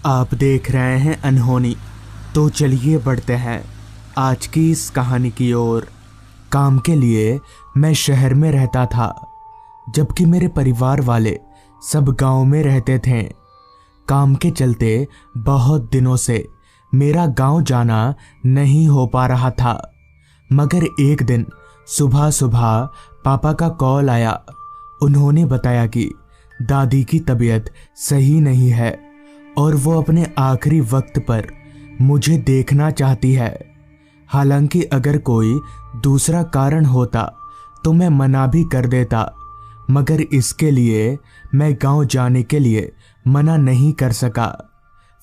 आप देख रहे हैं अनहोनी। तो चलिए बढ़ते हैं आज की इस कहानी की ओर। काम के लिए मैं शहर में रहता था, जबकि मेरे परिवार वाले सब गांव में रहते थे। काम के चलते बहुत दिनों से मेरा गांव जाना नहीं हो पा रहा था, मगर एक दिन सुबह सुबह पापा का कॉल आया। उन्होंने बताया कि दादी की तबीयत सही नहीं है और वो अपने आखिरी वक्त पर मुझे देखना चाहती है। हालांकि अगर कोई दूसरा कारण होता तो मैं मना भी कर देता, मगर इसके लिए मैं गांव जाने के लिए मना नहीं कर सका।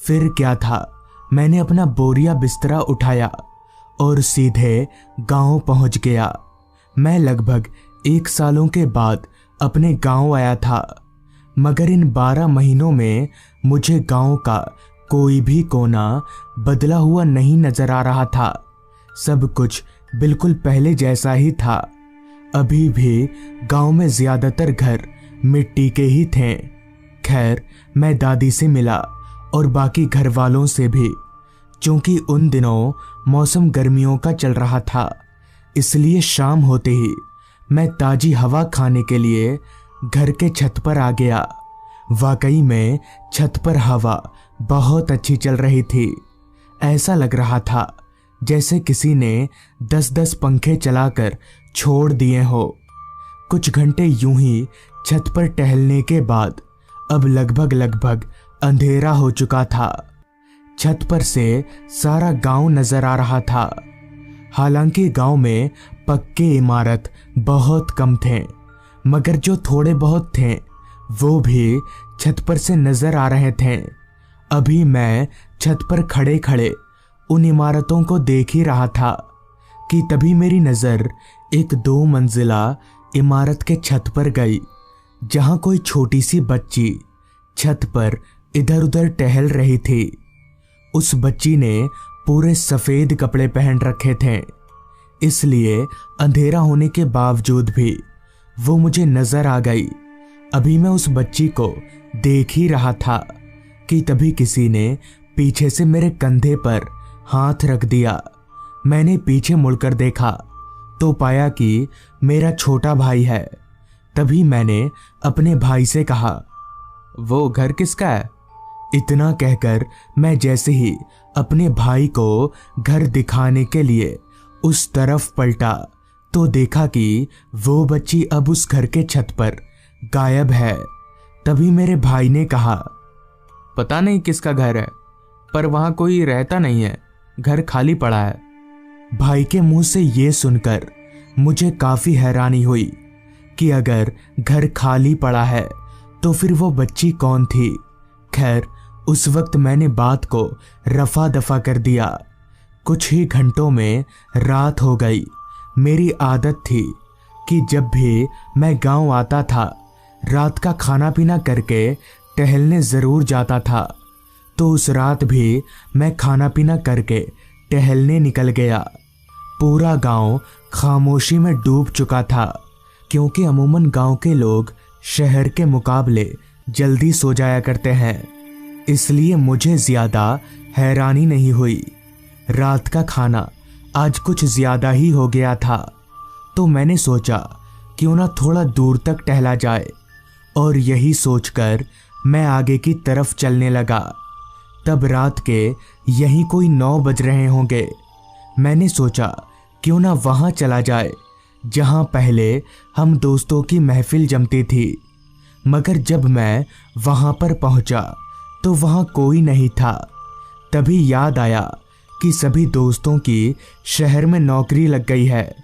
फिर क्या था, मैंने अपना बोरिया बिस्तरा उठाया और सीधे गांव पहुंच गया। मैं लगभग 1 सालों के बाद अपने गांव आया था, मगर इन 12 महीनों में मुझे गांव का कोई भी कोना बदला हुआ नहीं नजर आ रहा था। सब कुछ बिल्कुल पहले जैसा ही था। अभी भी गांव में ज्यादातर घर मिट्टी के ही थे। खैर, मैं दादी से मिला और बाकी घर वालों से भी। क्योंकि उन दिनों मौसम गर्मियों का चल रहा था, इसलिए शाम होते ही मैं ताजी हवा खाने के लिए घर के छत पर आ गया। वाकई में छत पर हवा बहुत अच्छी चल रही थी। ऐसा लग रहा था जैसे किसी ने 10-10 पंखे चलाकर छोड़ दिए हो। कुछ घंटे यूं ही छत पर टहलने के बाद अब लगभग अंधेरा हो चुका था। छत पर से सारा गांव नजर आ रहा था। हालांकि गांव में पक्के इमारत बहुत कम थे, मगर जो थोड़े बहुत थे वो भी छत पर से नजर आ रहे थे। अभी मैं छत पर खड़े खड़े उन इमारतों को देख ही रहा था कि तभी मेरी नजर एक 2 मंजिला इमारत के छत पर गई, जहां कोई छोटी सी बच्ची छत पर इधर उधर टहल रही थी। उस बच्ची ने पूरे सफेद कपड़े पहन रखे थे, इसलिए अंधेरा होने के बावजूद भी वो मुझे नजर आ गई। अभी मैं उस बच्ची को देख ही रहा था कि तभी किसी ने पीछे से मेरे कंधे पर हाथ रख दिया। मैंने पीछे मुड़कर देखा तो पाया कि मेरा छोटा भाई है। तभी मैंने अपने भाई से कहा, वो घर किसका है? इतना कहकर मैं जैसे ही अपने भाई को घर दिखाने के लिए उस तरफ पलटा तो देखा कि वो बच्ची अब उस घर के छत पर गायब है। तभी मेरे भाई ने कहा, पता नहीं किसका घर है, पर वहां कोई रहता नहीं है, घर खाली पड़ा है। भाई के मुंह से ये सुनकर मुझे काफी हैरानी हुई कि अगर घर खाली पड़ा है तो फिर वो बच्ची कौन थी। खैर, उस वक्त मैंने बात को रफा दफा कर दिया। कुछ ही घंटों में रात हो गई। मेरी आदत थी कि जब भी मैं गांव आता था, रात का खाना पीना करके टहलने जरूर जाता था। तो उस रात भी मैं खाना पीना करके टहलने निकल गया। पूरा गांव खामोशी में डूब चुका था, क्योंकि अमूमन गांव के लोग शहर के मुकाबले जल्दी सो जाया करते हैं, इसलिए मुझे ज्यादा हैरानी नहीं हुई। रात का खाना आज कुछ ज्यादा ही हो गया था, तो मैंने सोचा क्यों ना थोड़ा दूर तक टहला जाए, और यही सोचकर मैं आगे की तरफ चलने लगा। तब रात के यहीं कोई 9 बज रहे होंगे। मैंने सोचा क्यों ना वहां चला जाए जहां पहले हम दोस्तों की महफिल जमती थी। मगर जब मैं वहां पर पहुंचा तो वहां कोई नहीं था। तभी याद आया कि सभी दोस्तों की शहर में नौकरी लग गई है।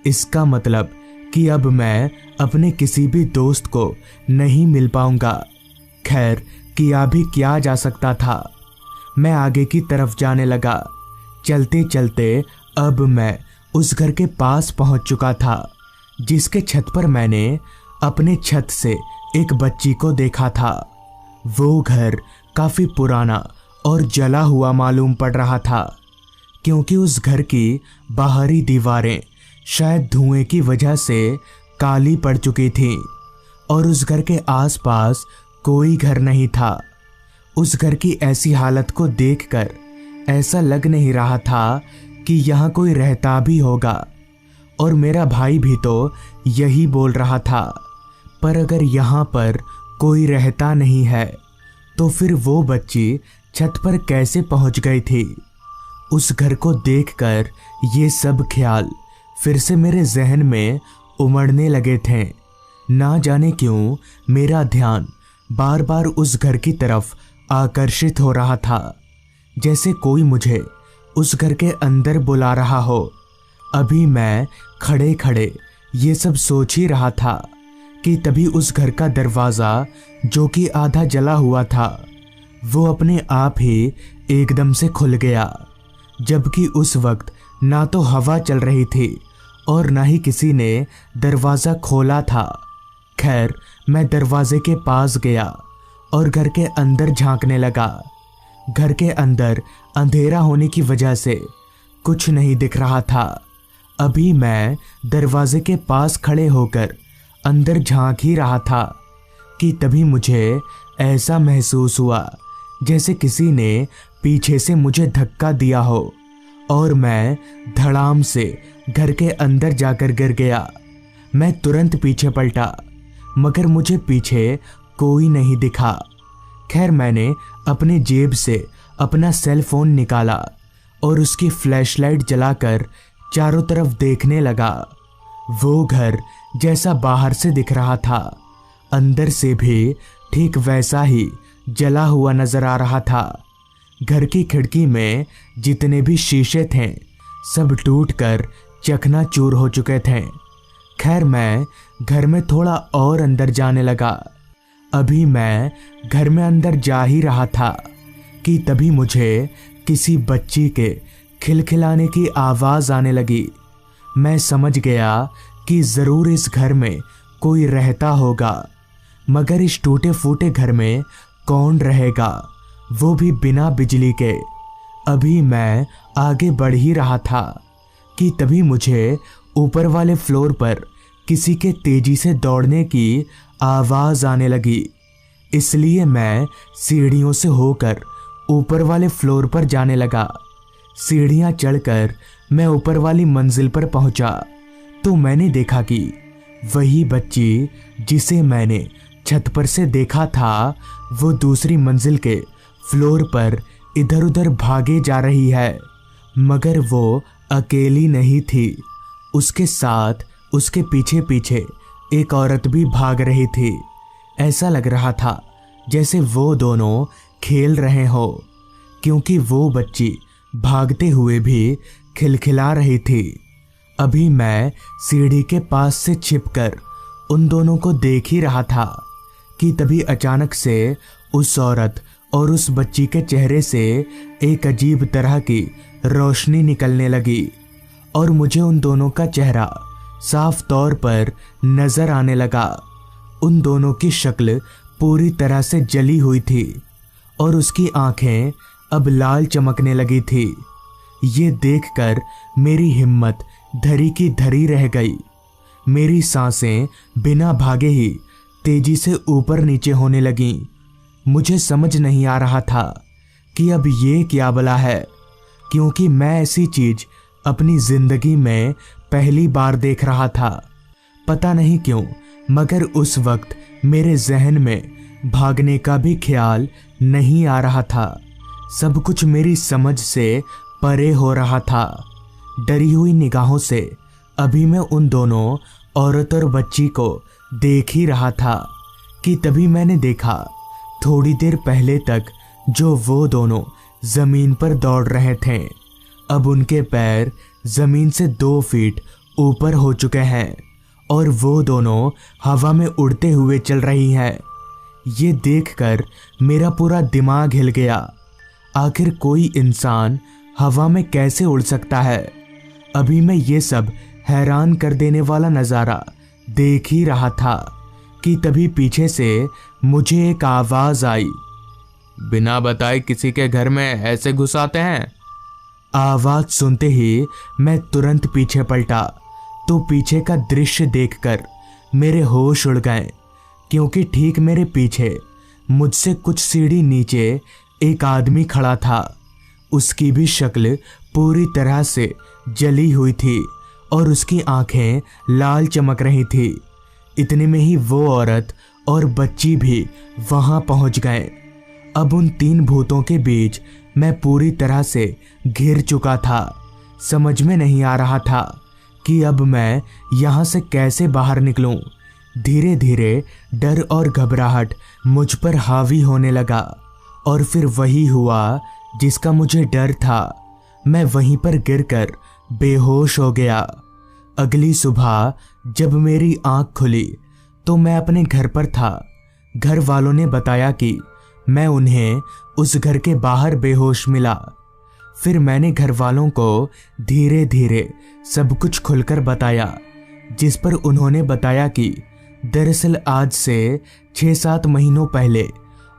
इसका मतलब कि अब मैं अपने किसी भी दोस्त को नहीं मिल पाऊंगा। खैर, किया भी क्या जा सकता था। मैं आगे की तरफ जाने लगा। चलते चलते अब मैं उस घर के पास पहुंच चुका था, जिसके छत पर मैंने अपने छत से एक बच्ची को देखा था। वो घर काफी पुराना और जला हुआ मालूम पड़ रहा था, क्योंकि उस घर की बाहरी दीवारें शायद धुएं की वजह से काली पड़ चुकी थीं और उस घर के आसपास कोई घर नहीं था। उस घर की ऐसी हालत को देखकर ऐसा लग नहीं रहा था कि यहाँ कोई रहता भी होगा, और मेरा भाई भी तो यही बोल रहा था। पर अगर यहाँ पर कोई रहता नहीं है तो फिर वो बच्ची छत पर कैसे पहुँच गई थी? उस घर को देखकर ये सब ख्याल फिर से मेरे जहन में उमड़ने लगे थे। ना जाने क्यों मेरा ध्यान बार बार उस घर की तरफ आकर्षित हो रहा था, जैसे कोई मुझे उस घर के अंदर बुला रहा हो। अभी मैं खड़े खड़े ये सब सोच ही रहा था कि तभी उस घर का दरवाज़ा, जो कि आधा जला हुआ था, वो अपने आप ही एकदम से खुल गया। जबकि उस वक्त ना तो हवा चल रही थी और ना ही किसी ने दरवाज़ा खोला था। खैर, मैं दरवाजे के पास गया और घर के अंदर झांकने लगा। घर के अंदर अंधेरा होने की वजह से कुछ नहीं दिख रहा था। अभी मैं दरवाजे के पास खड़े होकर अंदर झांक ही रहा था कि तभी मुझे ऐसा महसूस हुआ जैसे किसी ने पीछे से मुझे धक्का दिया हो, और मैं धड़ाम से घर के अंदर जाकर गिर गया। मैं तुरंत पीछे पलटा, मगर मुझे पीछे कोई नहीं दिखा। खैर, मैंने अपनी जेब से अपना सेल फोन निकाला और उसकी फ्लैशलाइट जलाकर चारों तरफ देखने लगा। वो घर जैसा बाहर से दिख रहा था, अंदर से भी ठीक वैसा ही जला हुआ नजर आ रहा था। घर की खिड़की में जितने भी शीशे थे सब टूटकर चकनाचूर हो चुके थे। खैर, मैं घर में थोड़ा और अंदर जाने लगा। अभी मैं घर में अंदर जा ही रहा था कि तभी मुझे किसी बच्ची के खिलखिलाने की आवाज़ आने लगी। मैं समझ गया कि ज़रूर इस घर में कोई रहता होगा, मगर इस टूटे फूटे घर में कौन रहेगा, वो भी बिना बिजली के। अभी मैं आगे बढ़ ही रहा था कि तभी मुझे ऊपर वाले फ्लोर पर किसी के तेजी से दौड़ने की आवाज़ आने लगी। इसलिए मैं सीढ़ियों से होकर ऊपर वाले फ्लोर पर जाने लगा। सीढ़ियाँ चढ़कर मैं ऊपर वाली मंजिल पर पहुंचा तो मैंने देखा कि वही बच्ची जिसे मैंने छत पर से देखा था, वो दूसरी मंजिल के फ्लोर पर इधर उधर भागे जा रही है। मगर वो अकेली नहीं थी, उसके साथ उसके पीछे पीछे एक औरत भी भाग रही थी। ऐसा लग रहा था जैसे वो दोनों खेल रहे हो, क्योंकि वो बच्ची भागते हुए भी खिलखिला रही थी। अभी मैं सीढ़ी के पास से छिपकर उन दोनों को देख ही रहा था कि तभी अचानक से उस औरत और उस बच्ची के चेहरे से एक अजीब तरह की रोशनी निकलने लगी और मुझे उन दोनों का चेहरा साफ तौर पर नजर आने लगा। उन दोनों की शक्ल पूरी तरह से जली हुई थी और उसकी आंखें अब लाल चमकने लगी थी। ये देखकर मेरी हिम्मत धरी की धरी रह गई। मेरी सांसें बिना भागे ही तेजी से ऊपर नीचे होने लगीं। मुझे समझ नहीं आ रहा था कि अब ये क्या बला है, क्योंकि मैं ऐसी चीज अपनी जिंदगी में पहली बार देख रहा था। पता नहीं क्यों, मगर उस वक्त मेरे जहन में भागने का भी ख्याल नहीं आ रहा था। सब कुछ मेरी समझ से परे हो रहा था। डरी हुई निगाहों से अभी मैं उन दोनों औरत और बच्ची को देख ही रहा था कि तभी मैंने देखा, थोड़ी देर पहले तक जो वो दोनों जमीन पर दौड़ रहे थे, अब उनके पैर जमीन से 2 फीट ऊपर हो चुके हैं और वो दोनों हवा में उड़ते हुए चल रही हैं। ये देखकर मेरा पूरा दिमाग हिल गया। आखिर कोई इंसान हवा में कैसे उड़ सकता है? अभी मैं ये सब हैरान कर देने वाला नज़ारा देख ही रहा था कि तभी पीछे से मुझे एक आवाज़ आई। बिना बताए किसी के घर में ऐसे घुस आते हैं? आवाज़ सुनते ही मैं तुरंत पीछे पलटा तो पीछे का दृश्य देखकर मेरे होश उड़ गए, क्योंकि ठीक मेरे पीछे मुझसे कुछ सीढ़ी नीचे एक आदमी खड़ा था। उसकी भी शक्ल पूरी तरह से जली हुई थी और उसकी आंखें लाल चमक रही थी। इतने में ही वो औरत और बच्ची भी वहां पहुंच गए। अब उन 3 भूतों के बीच मैं पूरी तरह से घिर चुका था। समझ में नहीं आ रहा था कि अब मैं यहाँ से कैसे बाहर निकलूं। धीरे धीरे डर और घबराहट मुझ पर हावी होने लगा और फिर वही हुआ जिसका मुझे डर था। मैं वहीं पर गिरकर बेहोश हो गया। अगली सुबह जब मेरी आंख खुली तो मैं अपने घर पर था। घर वालों ने बताया कि मैं उन्हें उस घर के बाहर बेहोश मिला। फिर मैंने घर वालों को धीरे धीरे सब कुछ खुलकर बताया, जिस पर उन्होंने बताया कि दरअसल आज से 6-7 महीनों पहले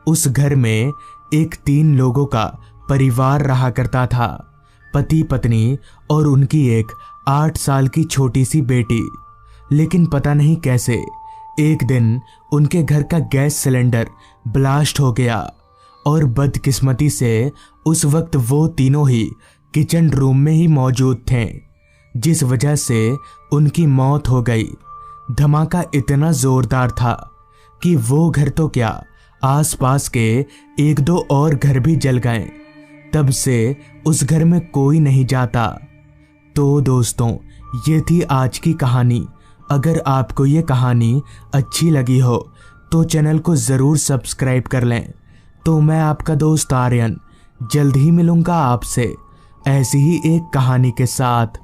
उस घर में एक 3 लोगों का परिवार रहा करता था। पति पत्नी और उनकी एक 8 साल की छोटी सी बेटी। लेकिन पता नहीं कैसे एक दिन उनके घर का गैस सिलेंडर ब्लास्ट हो गया और बदकिस्मती से उस वक्त वो तीनों ही किचन रूम में ही मौजूद थे, जिस वजह से उनकी मौत हो गई। धमाका इतना जोरदार था कि वो घर तो क्या, आसपास के 1-2 और घर भी जल गए। तब से उस घर में कोई नहीं जाता। तो दोस्तों, ये थी आज की कहानी। अगर आपको ये कहानी अच्छी लगी हो तो चैनल को ज़रूर सब्सक्राइब कर लें। तो मैं आपका दोस्त आर्यन जल्द ही मिलूँगा आपसे ऐसी ही एक कहानी के साथ।